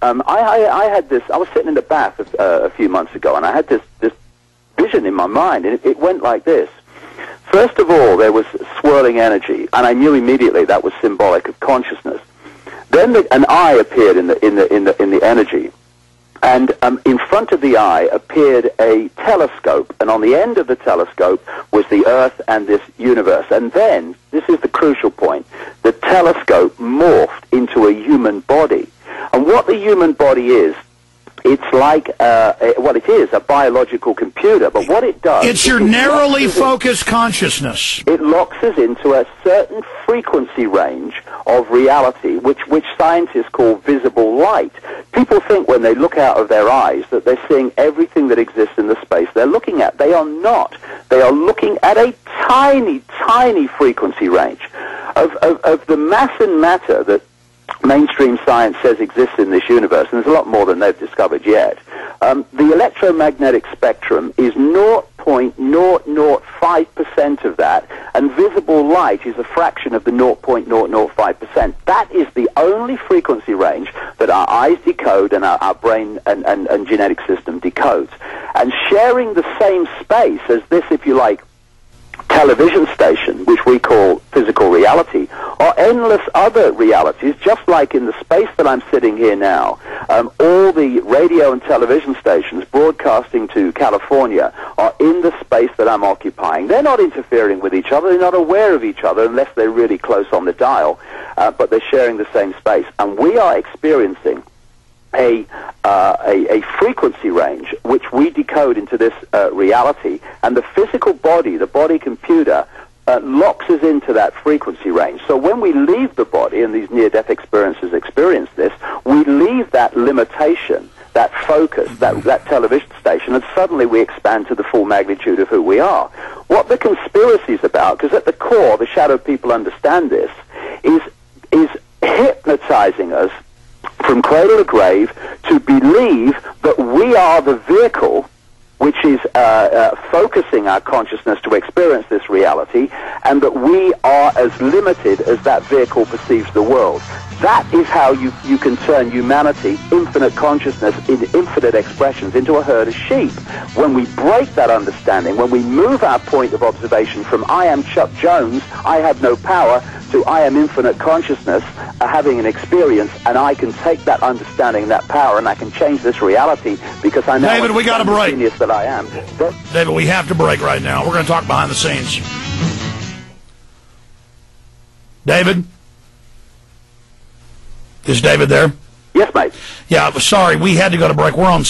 I had this. I was sitting in the bath a few months ago, and I had this vision in my mind, and it went like this. First of all, there was swirling energy, and I knew immediately that was symbolic of consciousness. Then an eye appeared in the energy, and in front of the eye appeared a telescope, and on the end of the telescope was the Earth and this universe. And then, this is the crucial point, the telescope morphed into a human body. And what the human body is, it's like, well, it is a biological computer, but what it does... It's your narrowly focused consciousness. It locks us into a certain frequency range of reality, which scientists call visible light. People think when they look out of their eyes that they're seeing everything that exists in the space they're looking at. They are not. They are looking at a tiny, tiny frequency range of the mass and matter that mainstream science says exists in this universe, and there's a lot more than they've discovered yet. The electromagnetic spectrum is 0.005% of that, and visible light is a fraction of the 0.005%. That is the only frequency range that our eyes decode and our brain and genetic system decodes. And sharing the same space as this, if you like, television station, which we call physical reality, or endless other realities, just like in the space that I'm sitting here now. All the radio and television stations broadcasting to California are in the space that I'm occupying. They're not interfering with each other. They're not aware of each other unless they're really close on the dial, but they're sharing the same space. And we are experiencing a frequency range which we decode into this reality, and the physical body, the body computer, locks us into that frequency range. So when we leave the body, and these near-death experiences experience this, we leave that limitation, that focus, that television station, and suddenly we expand to the full magnitude of who we are. What the conspiracy is about, because at the core, the shadow people understand this, is hypnotizing us from cradle to grave to believe that we are the vehicle which is focusing our consciousness to experience this reality, and that we are as limited as that vehicle perceives the world. That is how you can turn humanity, infinite consciousness, in infinite expressions, into a herd of sheep. When we break that understanding, when we move our point of observation from I am Chuck Jones, I have no power, to I am infinite consciousness, having an experience, and I can take that understanding, that power, and I can change this reality because I know David, we got a break. The genius that I am. David, we have to break right now. We're going to talk behind the scenes. David? Is David there? Yes, mate. Yeah, sorry, we had to go to break. We're on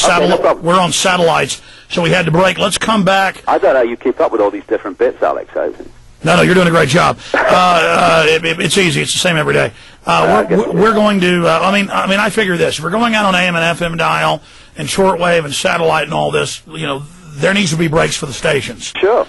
we're on satellites, so we had to break. Let's come back. I don't know how you keep up with all these different bits, Alex. No, you're doing a great job. It's easy. It's the same every day. We're going to. I mean, I figure this: if we're going out on AM and FM dial and shortwave and satellite and all this, there needs to be breaks for the stations. Sure.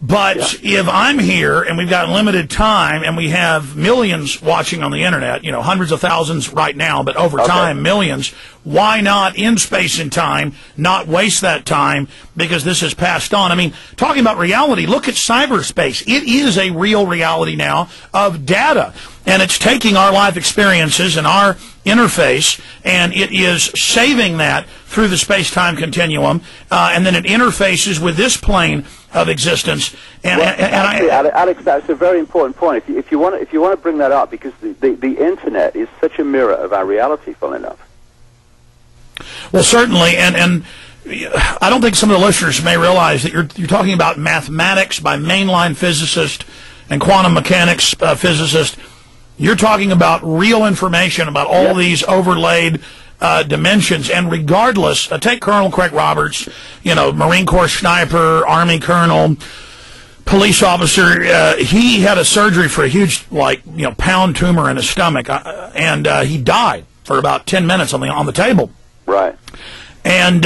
But if I'm here and we've got limited time and we have millions watching on the internet, hundreds of thousands right now, but over time, millions, why not in space and time not waste that time because this is passed on? I mean, talking about reality, look at cyberspace. It is a real reality now of data, and it's taking our life experiences and our interface, and it is saving that through the space-time continuum, and then it interfaces with this plane of existence. And, Alex, that's a very important point. If you want to bring that up, because the internet is such a mirror of our reality, full enough. Well, certainly, and I don't think some of the listeners may realize that you're talking about mathematics by mainline physicists and quantum mechanics physicists. You're talking about real information about all these overlaid dimensions, and regardless, take Colonel Craig Roberts, Marine Corps sniper, Army colonel, police officer. He had a surgery for a huge, pound tumor in his stomach, and he died for about 10 minutes on the table. Right. And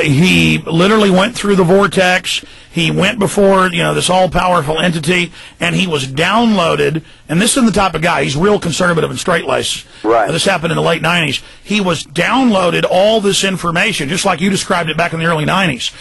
he literally went through the vortex. He went before, this all-powerful entity, and he was downloaded. And this is the type of guy. He's real conservative and straight-laced. Right. This happened in the late 90s. He was downloaded all this information, just like you described it back in the early 90s.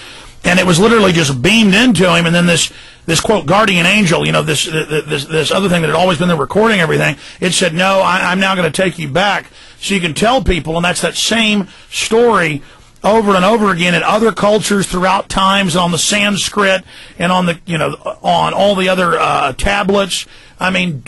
And it was literally just beamed into him, and then this quote, guardian angel, this other thing that had always been there recording everything, it said, no, I'm now going to take you back so you can tell people, and that's that same story over and over again in other cultures throughout times, on the Sanskrit and on the, you know, on all the other tablets. I mean,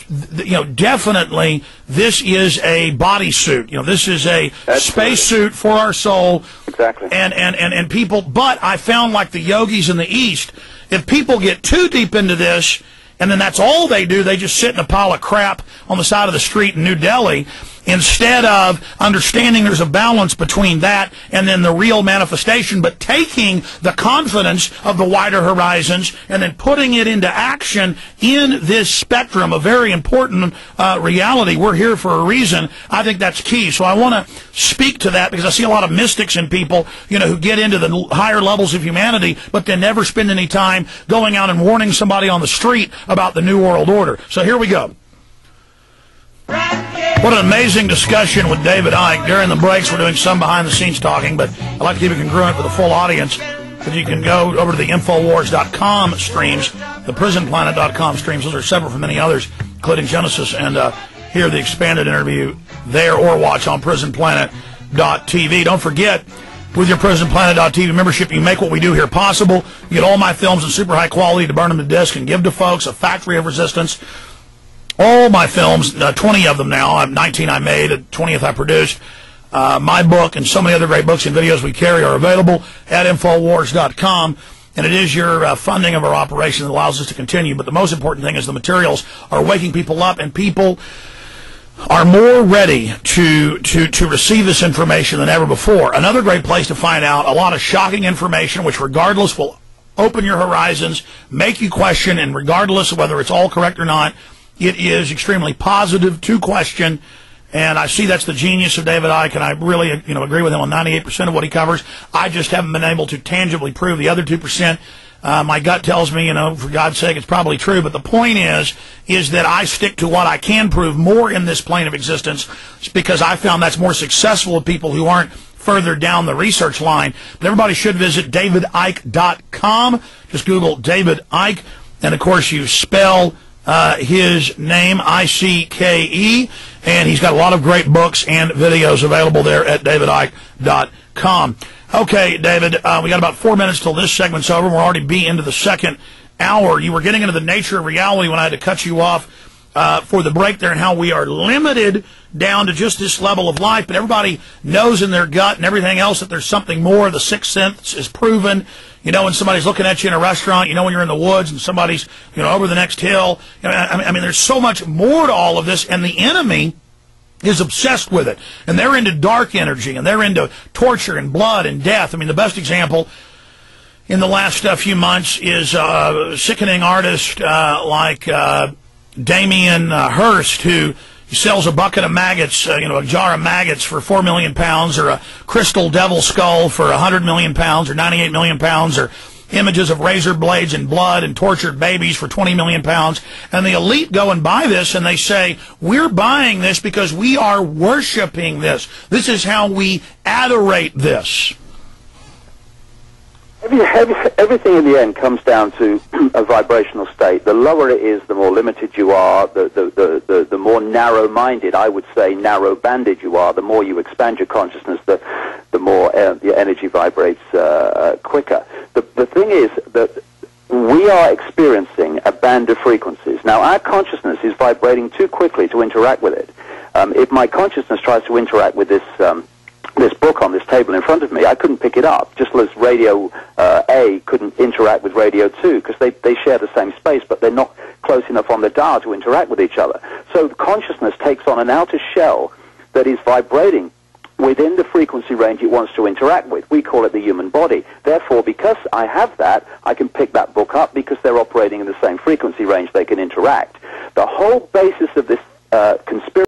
definitely this is a bodysuit. You know, this is a spacesuit for our soul. Exactly. And people, but I found, like the yogis in the East, if people get too deep into this, and then that's all they do, they just sit in a pile of crap on the side of the street in New Delhi, instead of understanding there's a balance between that and then the real manifestation, but taking the confidence of the wider horizons and then putting it into action in this spectrum, a very important reality. We're here for a reason. I think that's key. So I want to speak to that, because I see a lot of mystics in people, you know, who get into the higher levels of humanity, but then never spend any time going out and warning somebody on the street about the New World Order. So here we go. What an amazing discussion with David Icke. During the breaks, we're doing some behind-the-scenes talking, but I like to keep it congruent with the full audience. But you can go over to the Infowars.com streams, the PrisonPlanet.com streams. Those are separate from many others, including Genesis, and hear the expanded interview there, or watch on PrisonPlanet.tv. Don't forget, with your PrisonPlanet.tv membership, you make what we do here possible. You get all my films in super high quality to burn them to disc and give to folks, a factory of resistance. All my films, 20 of them now, 19 I made, 20th I produced. My book and so many other great books and videos we carry are available at Infowars.com. And it is your funding of our operation that allows us to continue. But the most important thing is the materials are waking people up, and people are more ready to receive this information than ever before. Another great place to find out a lot of shocking information, which regardless will open your horizons, make you question, and regardless of whether it's all correct or not, it is extremely positive to question. And I see that's the genius of David Icke, and I really, agree with him on 98% of what he covers. I just haven't been able to tangibly prove the other 2%. My gut tells me, for God's sake, it's probably true. But the point is that I stick to what I can prove more in this plane of existence, because I found that's more successful with people who aren't further down the research line. But everybody should visit davidicke.com. Just Google David Icke, and of course you spell his name, I-C-K-E, and he's got a lot of great books and videos available there at davidicke.com. Okay, David, we got about 4 minutes till this segment's over. We're already into the second hour. You were getting into the nature of reality when I had to cut you off for the break there, and how we are limited down to just this level of life, but everybody knows in their gut and everything else that there's something more. The sixth sense is proven. When somebody's looking at you in a restaurant, when you're in the woods and somebody's, over the next hill. I mean, there's so much more to all of this, and the enemy is obsessed with it. And they're into dark energy, and they're into torture and blood and death. I mean, the best example in the last few months is a sickening artist like Damien Hirst, who sells a bucket of maggots, a jar of maggots for 4 million pounds, or a crystal devil skull for 100 million pounds, or 98 million pounds, or images of razor blades and blood and tortured babies for 20 million pounds. And the elite go and buy this, and they say, we're buying this because we are worshiping this. This is how we adorate this. Everything in the end comes down to a vibrational state. The lower it is, the more limited you are, the more narrow-minded, I would say narrow-banded you are. The more you expand your consciousness, the more your energy vibrates quicker. The thing is that we are experiencing a band of frequencies. Now, our consciousness is vibrating too quickly to interact with it. If my consciousness tries to interact with this book on this table in front of me, I couldn't pick it up, just as radio A couldn't interact with radio 2, because they share the same space, but they're not close enough on the dial to interact with each other. So the consciousness takes on an outer shell that is vibrating within the frequency range it wants to interact with. We call it the human body. Therefore, because I have that, I can pick that book up because they're operating in the same frequency range, they can interact. The whole basis of this conspiracy